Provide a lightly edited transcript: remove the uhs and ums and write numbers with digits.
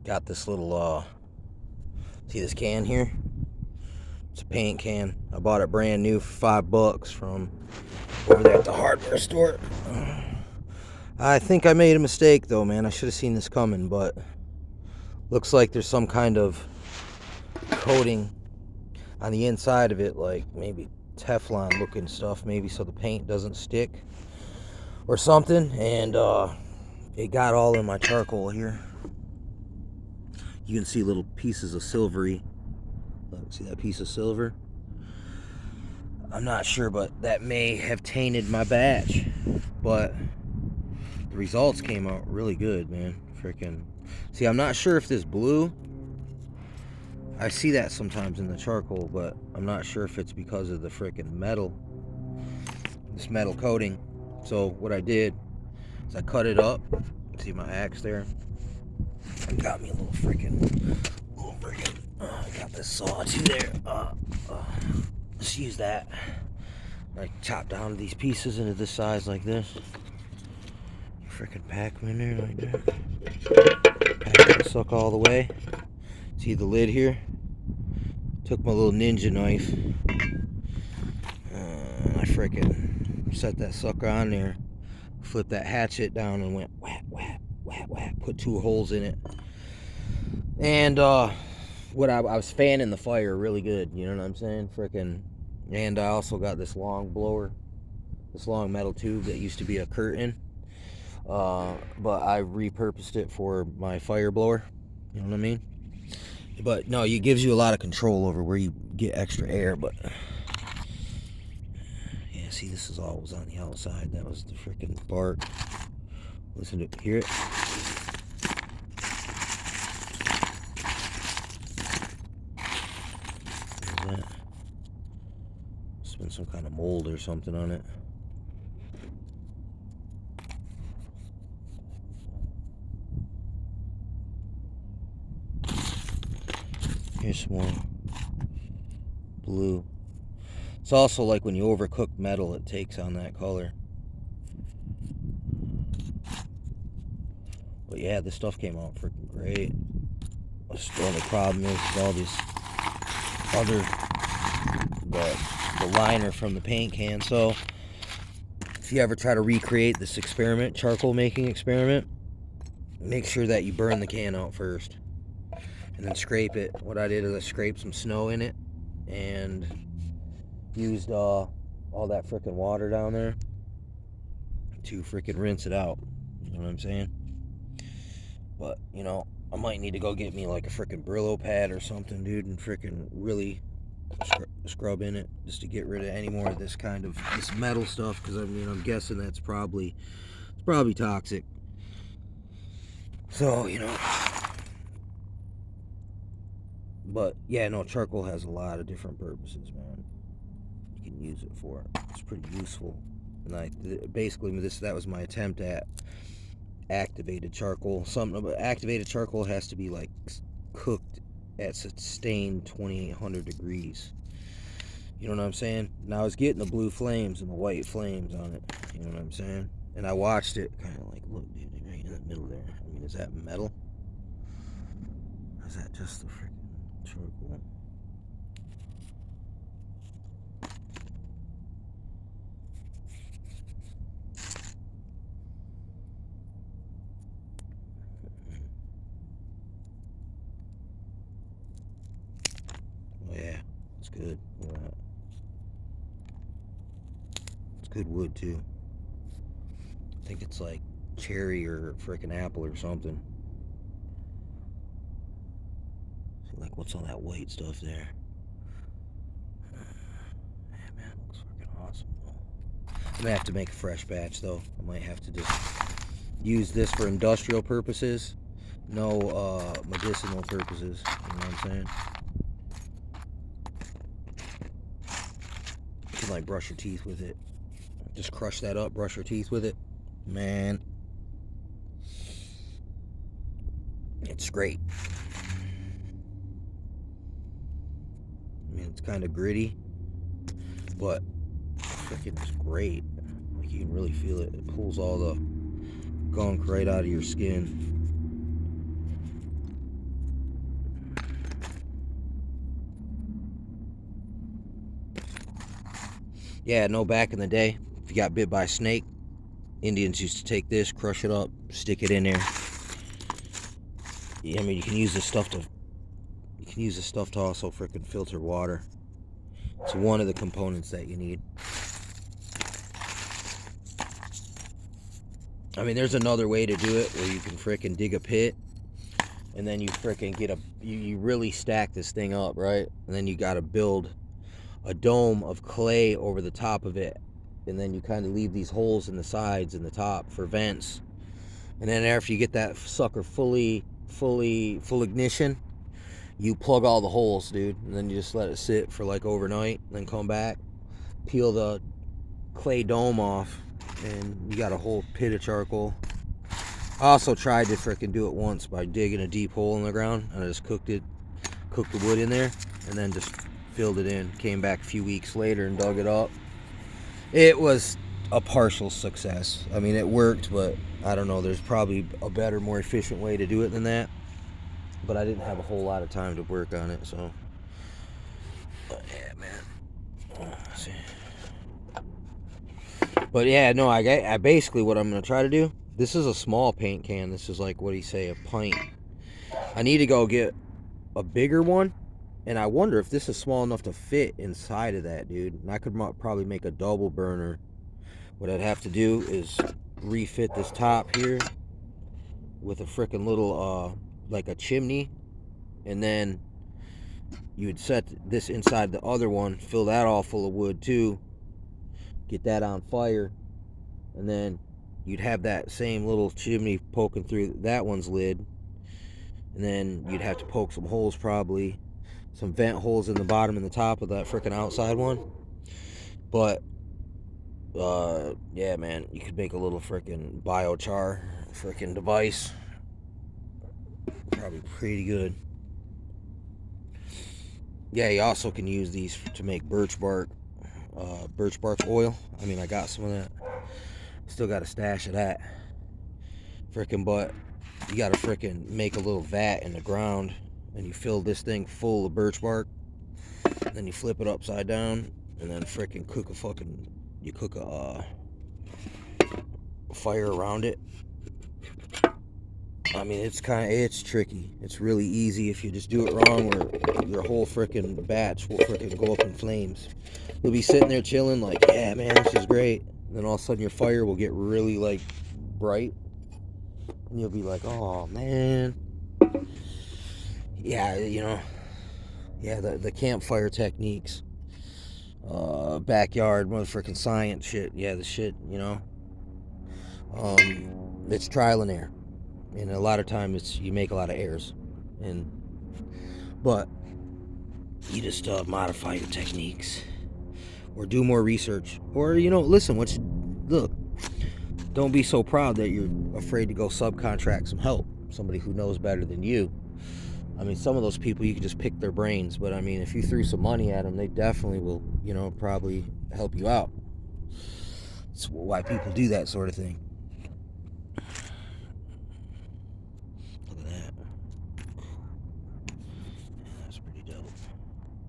Got this little, see this can here? It's a paint can. I bought it brand new for $5 from over there at the hardware store. I think I made a mistake though, man. I should have seen this coming, but looks like there's some kind of coating on the inside of it, like maybe Teflon looking stuff, maybe so the paint doesn't stick or something, and it got all in my charcoal here. You can see little pieces of silvery. Look, see that piece of silver? I'm not sure, but that may have tainted my batch. But the results came out really good, man. Freaking. See, I'm not sure if this blue. I see that sometimes in the charcoal, but I'm not sure if it's because of the freaking metal. This metal coating. So what I did is I cut it up. See my axe there? I got me a little freaking. I got this saw too there. Let's use that. I chop down these pieces into this size like this. Freaking pack them in there like that. Pack that sucker all the way. See the lid here? Took my little ninja knife. I freaking set that sucker on there. Flipped that hatchet down and went whap, whap, whap, whap. Put 2 holes in it. And what I was fanning the fire really good. You know what I'm saying? Freaking. And I also got this long blower. This long metal tube that used to be a curtain. But I repurposed it for my fire blower. You know what I mean? But no, it gives you a lot of control over where you get extra air. But yeah, see, this is all was on the outside. That was the freaking bark. Listen to hear it. There's that. There's been some kind of mold or something on it. Here's some more blue. It's also like when you overcook metal, it takes on that color. But yeah, this stuff came out freaking great. The only problem is all this other, the liner from the paint can. So if you ever try to recreate this experiment, charcoal making experiment, make sure that you burn the can out first. And then scrape it. What I did is I scraped some snow in it and used all that freaking water down there to freaking rinse it out. You know what I'm saying? But, you know, I might need to go get me like a freaking Brillo pad or something, dude, and freaking really scrub in it just to get rid of any more of this kind of this metal stuff, because I mean, I'm guessing that's probably toxic. So, you know. But yeah, no, charcoal has a lot of different purposes, man. You can use it for. It's pretty useful. And basically that was my attempt at activated charcoal. Something about activated charcoal has to be like cooked at sustained 2800 degrees. You know what I'm saying? And I was getting the blue flames and the white flames on it. You know what I'm saying? And I watched it kind of like, look, dude, right in the middle there. I mean, is that metal? Or is that just the freaking charcoal? Oh yeah, it's good. Look at that. It's good wood too. I think it's like cherry or freaking apple or something. See, like, what's all that white stuff there? Yeah, man, looks freaking awesome. I'm gonna have to make a fresh batch though. I might have to just use this for industrial purposes, no medicinal purposes. You know what I'm saying? You can like brush your teeth with it. Just crush that up, brush your teeth with it. Man, it's great. I mean, it's kind of gritty, but freaking it's great. Like, you can really feel it. It pulls all the gunk right out of your skin. Yeah, no, back in the day, if you got bit by a snake, Indians used to take this, crush it up, stick it in there. Yeah, I mean, you can use this stuff to also freaking filter water. It's one of the components that you need. I mean, there's another way to do it where you can freaking dig a pit and then you freaking get you really stack this thing up, right? And then you got to build a dome of clay over the top of it. And then you kind of leave these holes in the sides and the top for vents. And then after you get that sucker full ignition, you plug all the holes, dude. And then you just let it sit for like overnight. And then come back, peel the clay dome off, and you got a whole pit of charcoal. I also tried to freaking do it once by digging a deep hole in the ground, and I just cooked the wood in there, and then just filled it in. Came back a few weeks later and dug it up. It was a partial success. I mean, it worked, but I don't know. There's probably a better, more efficient way to do it than that. But I didn't have a whole lot of time to work on it, so. But yeah, man. Let's see. But yeah, no, I basically what I'm gonna try to do. This is a small paint can. This is like, what do you say, a pint. I need to go get a bigger one, and I wonder if this is small enough to fit inside of that, dude. And I could probably make a double burner. What I'd have to do is refit this top here with a freaking little like a chimney, and then you would set this inside the other one, fill that all full of wood too, get that on fire, and then you'd have that same little chimney poking through that one's lid, and then you'd have to poke some holes, probably some vent holes in the bottom and the top of that freaking outside one. But yeah, man, you could make a little freaking biochar freaking device. Probably pretty good. Yeah, you also can use these to make birch bark oil. I mean, I got some of that. Still got a stash of that. Freaking, but you gotta freaking make a little vat in the ground, and you fill this thing full of birch bark. Then you flip it upside down, and then freaking cook a fire around it. I mean, it's tricky. It's really easy. If you just do it wrong, or your whole freaking batch will freaking go up in flames. You'll be sitting there chilling like, yeah, man, this is great. And then all of a sudden your fire will get really like bright, and you'll be like, oh man. Yeah, you know. Yeah, the campfire techniques, backyard motherfucking science shit. Yeah, the shit, you know. It's trial and error. And a lot of times you make a lot of errors, but you just modify your techniques, or do more research, or listen. Look, don't be so proud that you're afraid to go subcontract some help, somebody who knows better than you. I mean, some of those people you can just pick their brains, but I mean, if you threw some money at them, they definitely will, probably help you out. That's why people do that sort of thing.